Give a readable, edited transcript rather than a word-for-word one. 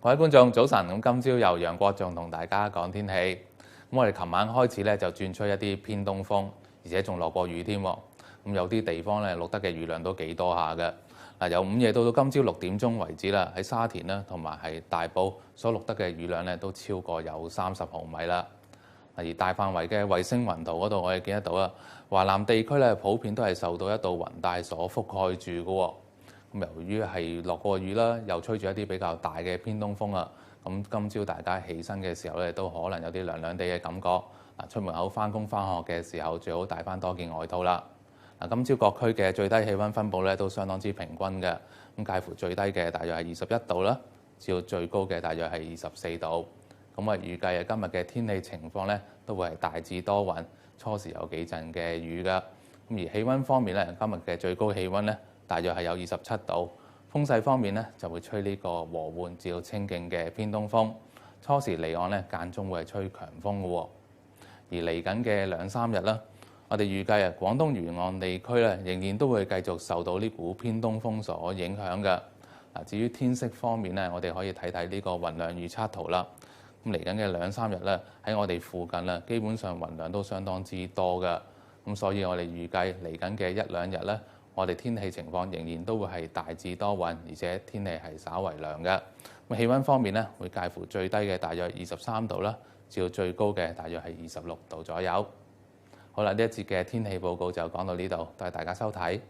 各位觀眾早晨，咁今朝由楊國仲同大家講天氣。咁我哋琴晚開始咧就轉吹一啲偏東風，而且仲落過雨添。咁有啲地方咧錄得嘅雨量都幾多下嘅。嗱，由午夜到今朝6點鐘為止啦，喺沙田啦同埋係大埔所錄得嘅雨量咧都超過有30毫米啦。而大範圍嘅衛星雲圖嗰度，我哋見得到啦，華南地區咧普遍都係受到一道雲帶所覆蓋住嘅。咁由於係落過雨啦，又吹住一啲比較大嘅偏東風啊，咁今朝大家起身嘅時候咧，都可能有啲涼涼地嘅感覺。嗱，出門口返工返學嘅時候，最好帶翻多件外套啦。嗱，今朝各區嘅最低氣温分佈咧都相當之平均嘅，咁介乎最低嘅大約係21度啦，至到最高嘅大約係24度。咁預計今日嘅天氣情況咧都會係大致多雲，初時有幾陣嘅雨㗎。咁而氣温方面咧，今日嘅最高氣温咧，大約係有27度，風勢方面咧就會吹呢個和緩至到清勁嘅偏東風，初時離岸咧間中會係吹強風嘅喎。而嚟緊嘅2-3日啦，我哋預計廣東沿岸地區咧仍然都會繼續受到呢股偏東風所影響嘅。嗱，至於天色方面咧，我哋可以睇睇呢個雲量預測圖啦。咁嚟緊嘅2-3日咧，喺我哋附近啦，基本上雲量都相當之多嘅。咁所以我哋預計嚟緊嘅1-2日咧，我哋天氣情況仍然都會係大致多雲，而且天氣係稍為涼嘅。咁氣温方面咧，會介乎最低嘅大約23度啦，至到最高嘅大約係26度左右。好啦，呢一節嘅天氣報告就講到呢度，多謝大家收睇。